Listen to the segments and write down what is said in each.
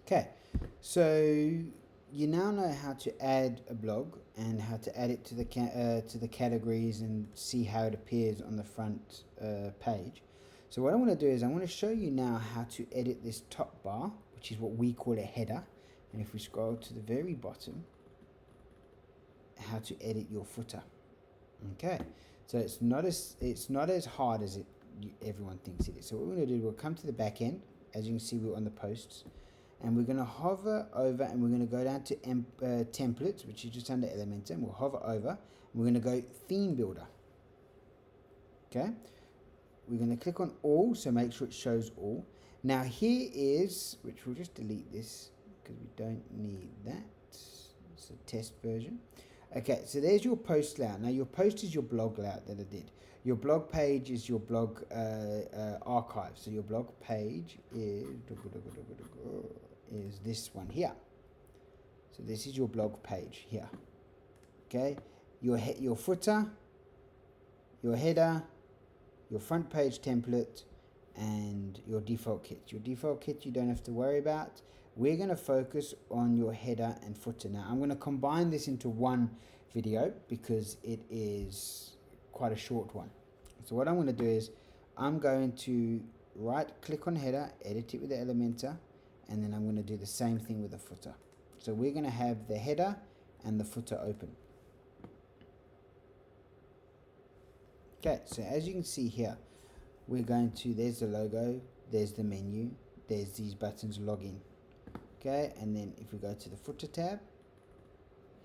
Okay, so you now know how to add a blog and how to add it to the categories and see how it appears on the front page. So what I want to do is I want to show you now how to edit this top bar, which is what we call a header. And if we scroll to the very bottom, how to edit your footer. Okay, so it's not as hard as everyone thinks it is. So what we're going to do, we'll come to the back end. As you can see, we're on the posts, and we're going to hover over, and we're going to go down to templates, which is just under Elementor, and we'll hover over, and we're going to go theme builder. Okay, we're going to click on all, so make sure it shows all. Now here is, which we'll just delete this because we don't need that. It's a test version. Okay, so there's your post layout. Now your post is your blog layout that I did. Your blog page is your blog archive. So your blog page is this one here. So this is your blog page here. Okay, your footer, your header, your front page template, and your default kit. Your default kit you don't have to worry about. We're going to focus on your header and footer. Now I'm going to combine this into one video because it is quite a short one. So what I'm going to do is I'm going to right click on header, edit it with the Elementor, and then I'm going to do the same thing with the footer. So we're going to have the header and the footer open. Okay, so as you can see here, we're going to, there's the logo, there's the menu, there's these buttons, login. Okay, and then if we go to the footer tab,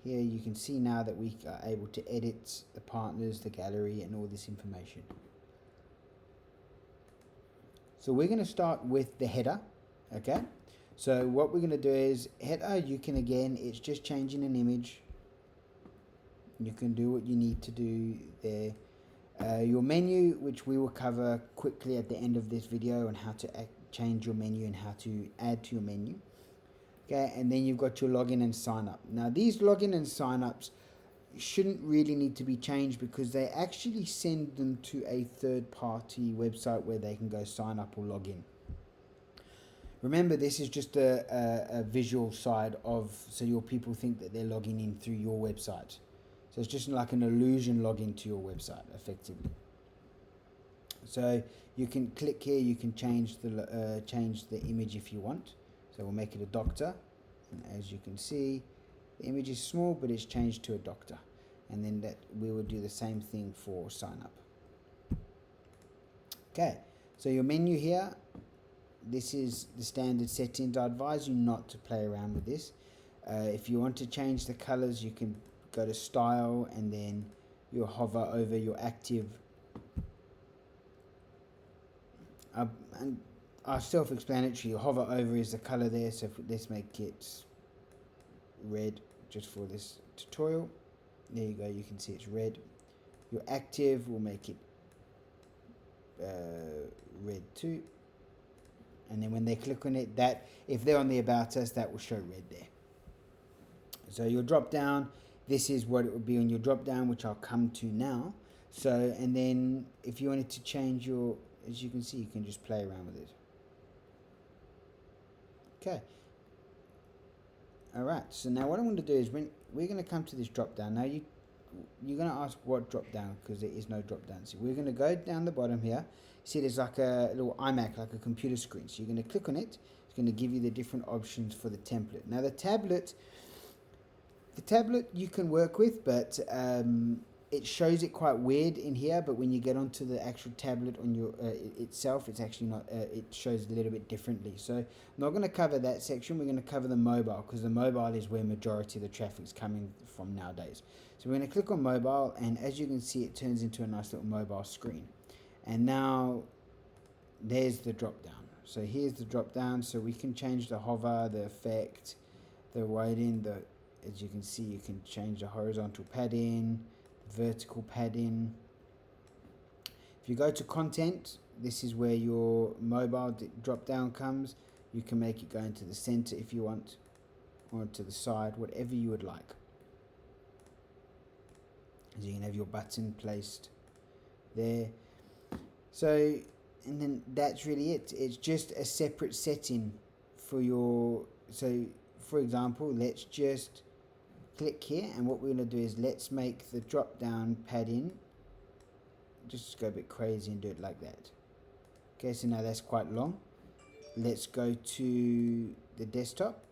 here you can see now that we are able to edit the partners, the gallery, and all this information. So we're going to start with the header. Okay, so what we're going to do is header, you can again, it's just changing an image. You can do what you need to do there. Your menu, which we will cover quickly at the end of this video, on how to change your menu and how to add to your menu. Okay, and then you've got your login and sign up. Now these login and sign ups shouldn't really need to be changed because they actually send them to a third-party website where they can go sign up or log in. Remember, this is just a visual side of, so your people think that they're logging in through your website. So it's just like an illusion login to your website, effectively. So you can click here, you can change the image if you want. So we'll make it a doctor, and as you can see, the image is small, but it's changed to a doctor. And then that we will do the same thing for sign up. Okay, so your menu here, this is the standard settings. I advise you not to play around with this. If you want to change the colors, you can go to style, and then you'll hover over your active. And are self-explanatory. You hover over is the color there, so let's make it red just for this tutorial. There you go, you can see it's red. Your active will make it red too, and then when they click on it, that if they're on the about us, that will show red there. So your drop down, this is what it would be on your drop down, which I'll come to now. So, and then if you wanted to change your, as you can see, you can just play around with it. Okay. All right. So now what I'm going to do is when we're going to come to this drop down. Now you're going to ask what drop down, because there is no drop down. So we're going to go down the bottom here. See, there's like a little iMac, like a computer screen. So you're going to click on it. It's going to give you the different options for the template. Now the tablet you can work with, but it shows it quite weird in here, but when you get onto the actual tablet on your itself, it's actually not, it shows a little bit differently. So I'm not going to cover that section. We're going to cover the mobile, because the mobile is where majority of the traffic's coming from nowadays. So we're going to click on mobile, and as you can see, it turns into a nice little mobile screen. And now there's the drop down. So here's the drop down, so we can change the hover, the effect, the weighting, as you can see, you can change the horizontal padding, vertical padding. If you go to content, this is where your mobile drop down comes. You can make it go into the center if you want, or to the side, whatever you would like. So you can have your button placed there. So, and then that's really it. It's just a separate setting for your so for example, let's just click here, and what we're going to do is let's make the drop down padding, just go a bit crazy and do it like that. Okay, so now that's quite long. Let's go to the desktop.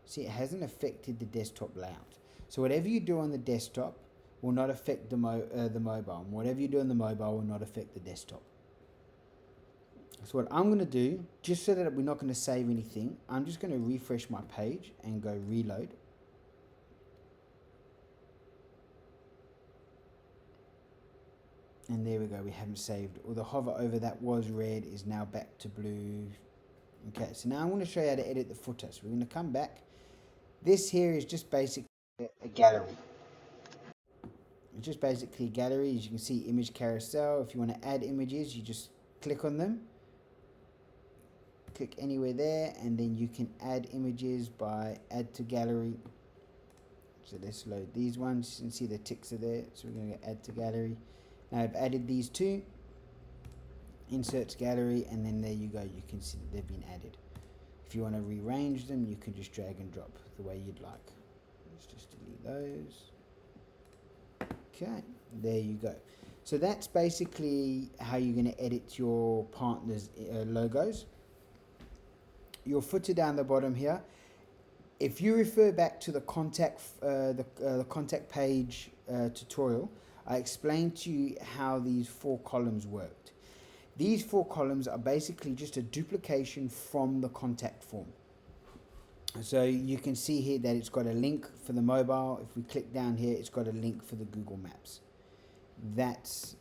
See, it hasn't affected the desktop layout. So whatever you do on the desktop will not affect the mobile. And whatever you do on the mobile will not affect the desktop. So what I'm going to do, just so that we're not going to save anything, I'm just going to refresh my page and go reload. And there we go, we haven't saved. Or the hover over that was red is now back to blue. Okay, so now I'm going to show you how to edit the footer. So we're going to come back. This here is just basically a gallery. It's just basically a gallery. As you can see, image carousel. If you want to add images, you just click on them. Click anywhere there, and then you can add images by add to gallery. So let's load these ones. You can see the ticks are there. So we're going to add to gallery. Now I've added these two. Insert to gallery, and then there you go. You can see that they've been added. If you want to rearrange them, you can just drag and drop the way you'd like. Let's just delete those. Okay, there you go. So that's basically how you're going to edit your partners' logos. Your footer down the bottom here. If you refer back to the contact page tutorial, I explained to you how these 4 columns worked. These 4 columns are basically just a duplication from the contact form. So you can see here that it's got a link for the mobile. If we click down here, it's got a link for the Google Maps. That's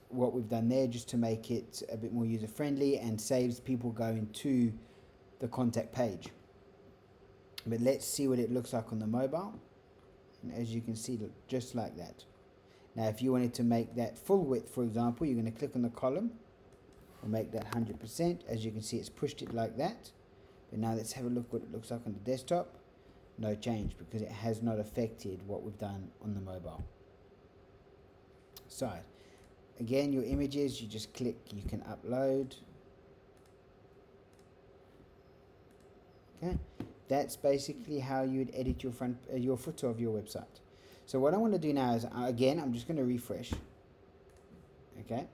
what we've done there, just to make it a bit more user friendly and saves people going to the contact page. But let's see what it looks like on the mobile. And as you can see, look just like that. Now if you wanted to make that full width, for example, you're going to click on the column and make that 100%. As you can see, it's pushed it like that. But now let's have a look what it looks like on the desktop. No change, because it has not affected what we've done on the mobile. So again, your images, you just click, you can upload. Okay, that's basically how you would edit your footer of your website. So what I want to do now is, again, I'm just going to refresh. Okay.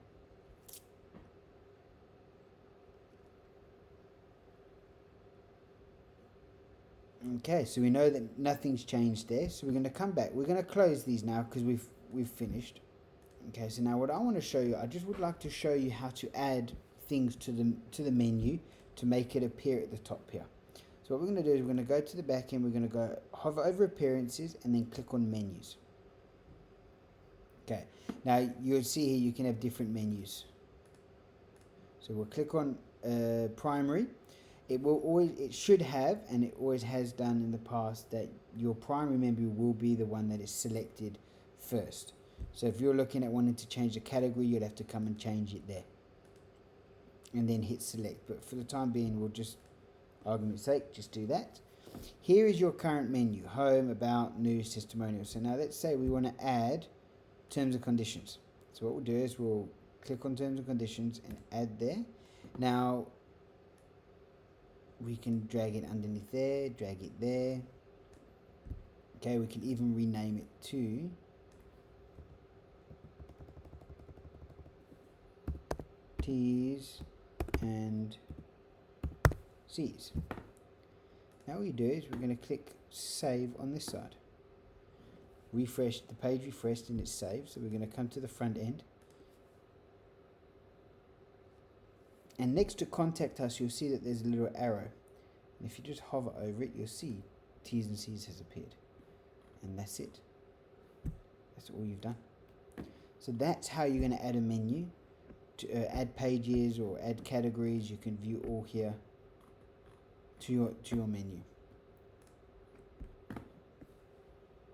Okay, so we know that nothing's changed there. So we're going to come back. We're going to close these now because we've finished. Okay, so now what I want to show you, I just would like to show you how to add things to the menu to make it appear at the top here. So what we're going to do is we're going to go to the back end, we're going to go hover over appearances and then click on menus. Okay, now you'll see here you can have different menus. So we'll click on primary. It should have, and it always has done in the past, that your primary menu will be the one that is selected first. So if you're looking at wanting to change the category, you'd have to come and change it there and then hit select. But for the time being, we'll just, argument's sake, just do that. Here is your current menu: home, about, news, testimonial. So now let's say we want to add terms and conditions. So what we'll do is we'll click on terms and conditions and add there. Now we can drag it underneath there, drag it there. Okay, we can even rename it to T's and C's. Now what we do is we're going to click save on this side. Refresh, the page refreshed and it's saved. So we're going to come to the front end. And next to contact us, you'll see that there's a little arrow. And if you just hover over it, you'll see T's and C's has appeared. And that's it. That's all you've done. So that's how you're going to add a menu. To add pages or add categories, you can view all here to your menu.